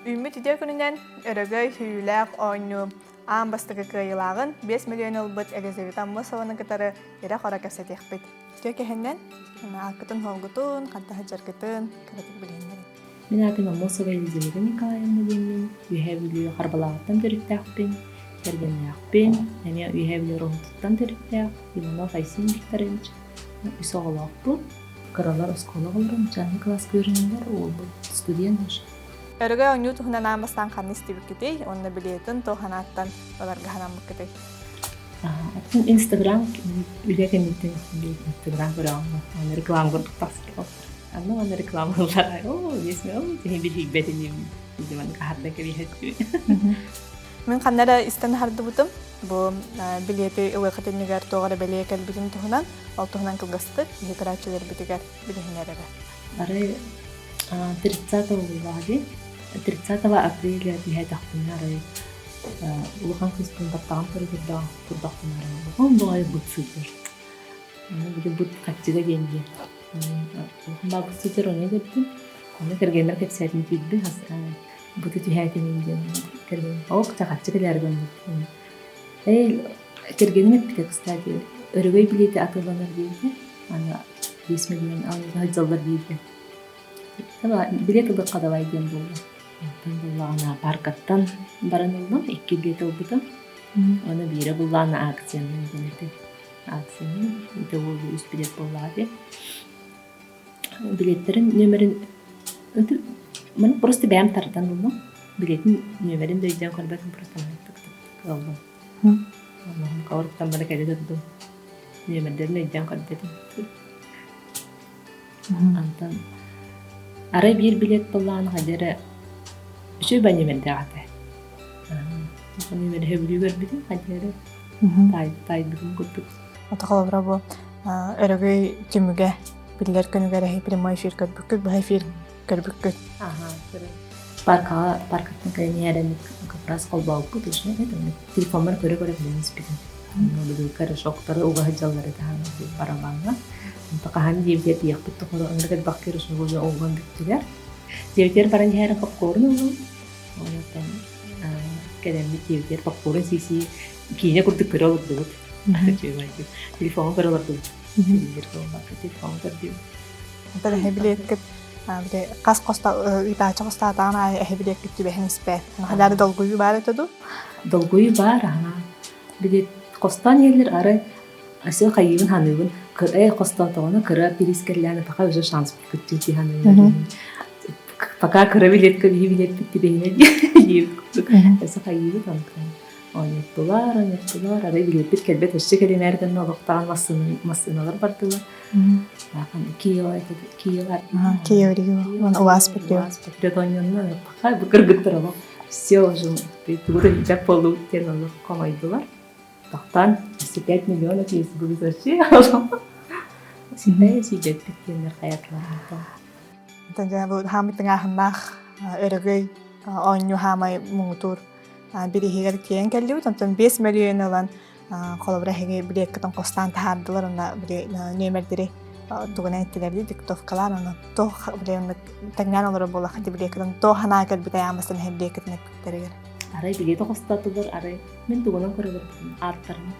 Үміт иде күнінен өрөгөй хүйіләк ойну аң бастығы кыйылағын 5 миллион ылбыт Елизавета Мосованы кытары ере қора кәсәтек бит. Тө кәһеннен ақытын холгутун, қантаһы жаргытын кыратык билгендер. Мен атыма Мосова Елизавета Николаевна деймін. Үйәбілі қарбалағаттан түріктәқпен, тәргенләқпен, әне үйәбілі ромтыттан түріктәқ, Иванов Айсин Викторович, үсоғылақ бұл. Қаралар ұсқолы ғылырым, жаңы класс көрінендер, ол бұл студент. Өрөгөй ойну туһунан аамастан қанны истибик кетей, онны билетін тоғанаттан оларға ханамбык кетей. Атын Инстаграм, үлеген Инстаграм көріғанға, оны реклам көрдік тақсы ол. Оны реклам ғылар, есме, тені білейік бәтінем, деймін қағарда кәбейхәтті. Мен қаннара истен харды бұтым, бұл билеті ұлықытынығар тоғары бәлей кәлбетін туһунан, ол туһунан кылғасты, екірачылар бітігер білігінер әрі. Ары 30 апреля тахтынары улахан кыстын таптаган турдактынары. Он бугай бутсыдыр. Бу бут катчыга кенди. Улахан бутсыдыр оны дептим. Оны кергендер кепсәтин кидди. Буту тихәтин инде. Керген. Ок катчыгалар гөндү. Кергеним бите, кстати. Өрөгөй билети атылганар дейди. Аны 5 миллион алып дейди. Таба билет ылдык кадабай дем болду. Буллана паркаттан баран олдум, 2 билет олбутум. Оны бире буллана акцияны денети. Акцияны ите болду 3 билет болду. Билеттерин нөмерин мен просто бәм тардан олдум. Билеттин нөмерин дөйдөн көрбөтүм просто олдум. Allah'ım kavuruktan bana kaydı durdum. Nömerlerin дөйдөн көрбөтүм. Антан Ары bir билет болланы қадері үші бәнеменде қаты. Бәнеменде хөбілі көрбедім қадері тайдығын көрдік. Отақалыбыра бұл өрөгөй түміге білер күнігер әйі прямой эфир көрбүккіт, бұл эфир көрбүккіт. Паркаттың кәдені әрәмік қапырас қолбауып бұд үшіне телефонлар көре-көре білеміз бедім. Бұл кәрі шоқтары оға хыджалары тағаны барабанға. Тақахан девдер дейік бұтты қолы ұңырғыд бақкер үшін ғылы оған бүттілер. Девдер баран жәрін қапқорын оғын. Онықтан кәдемді девдер қапқорын сесі кейіне күрдік көрі олыр дұғыт. Телефонға көрі олыр дұғыт. Телефонға көрі дұғыт. Бұл әйі білеткіп, қас итачы қостатағын әйі білеткіп түбәхін іспәй. Қадары долгүйі бар өтеді? Долгүйі бар. Білет қостан елдер ары Асыл қайыбын ханыбын, қостатығына кыра перискерләні пақа өзі шанс бүткітті ханыбын. Пақа кыра билет бітті бейіне дейіп күттік. Асыл қайыбы танытқан. Ойнеттілар, ары билет біт кәлбет өші кәлемәрден олықтаған масыналар бардылар. Киева. Киева, уаз петлеу. Петлеу, пақа бұкыр күттір олық. Все уже, тұғыда хиджап болу өттен олық қомайдылар. Тақтан 5 миллионов есть был зачем? Всегда есть идет пикендер қаятларында. Тәнжә бұл хамытыңа хыннақ өрөгөй ойну хамай мұңытур бірігер кейін кәлдеу. Тәнтен 5 миллион олан қолыбыра хеге білек қостан тағардылар. Нөмердері тұғына әттілерді диктовкалар. Тәңнен олары болы қады білек. Тоғана кәл бітай амастан хәм білекетіне күттерігер. Арай билеті қостатылар, арай мен туғынан көрі көрдім арттарым.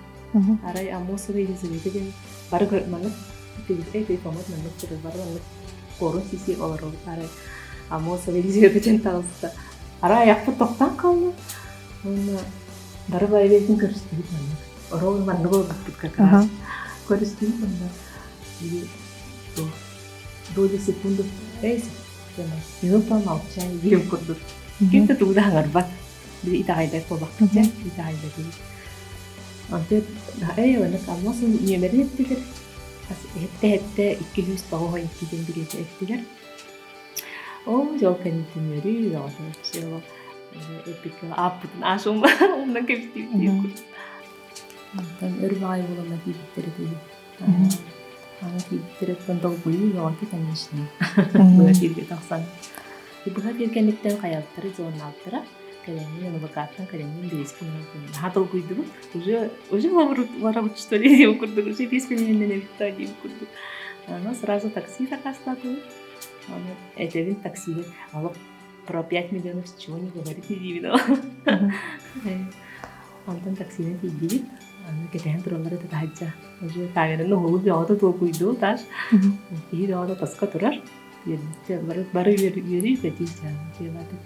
Арай Мосова Елизавета ден бары көрманып, телефонат мәніп көрі бары мәніп қорын сесе олар олып. Арай Мосова Елизавета ден тағылысты. Арай аяқты тоқтан қалды. Оны бары бай бетін көрістігіт мәніп. Орол мәніп олып бүткәкірас. Көрістігіт мәніп. Доли секунду, минута молчания, білім көрдік. Кемді туғда ғаңар бат. Jadi ita kayak itu bakal ita kayak itu. Antar, wala kamu sih nyemerin itu kan? Hette 200 tahun itu jadi itu kan? Oh, jauh kan itu nyeri, jauh tu. Epik apa tu asum, nak kepti itu. Antar, erbai bola lagi itu. Lagi itu tentang bui, jauh tu kan nisnya. Berarti kita san. Ibu kan dia kan itu kayak terzona terus. Кәлеммен адвокаттың кәлеммен 5 миллион. Хатыл күйдім. Уже воровать что ли деп көрдік. Уже 5 миллионнен бітті деп көрдік. Ана сразу такси заказлады. Аны әдебін таксиге алып про 5 миллионов чего не говорит, не дивно. Антон таксине тигдибит. Аны кетен туралар это тахача. Уже камераны хогу бяода токуйду таш. И бяода таска турар. Те бары йөри кетича. Жебаты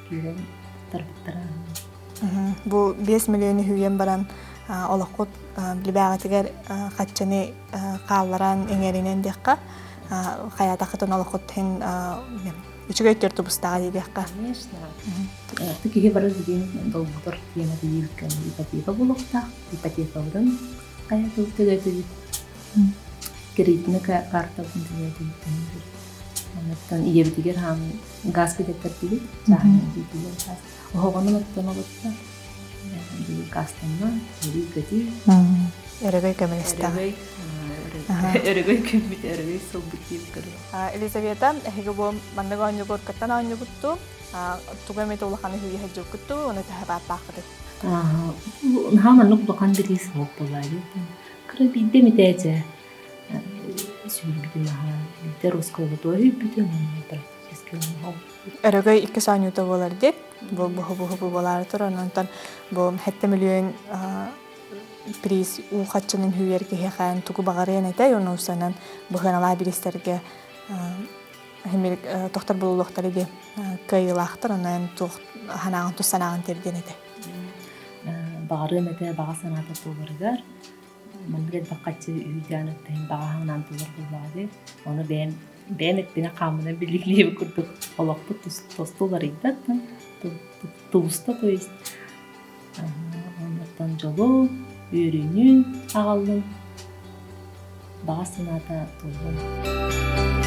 кирен тарбыттара. Бу 5 миллион хүйен баран олоққут билбәгатигер каччаны каалларан эңеринен декка хаятакытын олоққут хин үчүгөй төртү бустага декка. Конечно. Такие бары деген долбутор тема дейкен ипотека булукта. Ипотека будан каяту тегети. Кредитный карта будан Анаттан иебитигер хам газ кететтер тиги. Жаханы дигер газ. Огону оттоноготта. Газтанна иригати. Эрегей каместа. Эрегей кембит эрегей собутив кары. Елизавета хегебо мандагоньо горкаттананьо гутту. Тугамете улаханы хүйе хаджу гутту, оны тахабат бакыды. Хаман нук докан дирис хопполайы. Кыры бидде митеже. Эрегей 2 санюта болар деп, бу болар тур, онтон бу 7 миллион приз у хатчынын хүйерге хехан тугу багарен эте, оны усанан бу ханала билистерге хемир доктор болулуктар иде кыйлактыр, онан ханагын тусанагын терден эте. Багарын эте бага саната тугургар. Мангет бакачы үйдяныттын багаһынан тургулады. Оны бен этине камына билиглип курдук. Олокту тостулар иддаттан. Туста, то есть. Ондан жолу үйрөнүү агалдым. Бага саната тургул.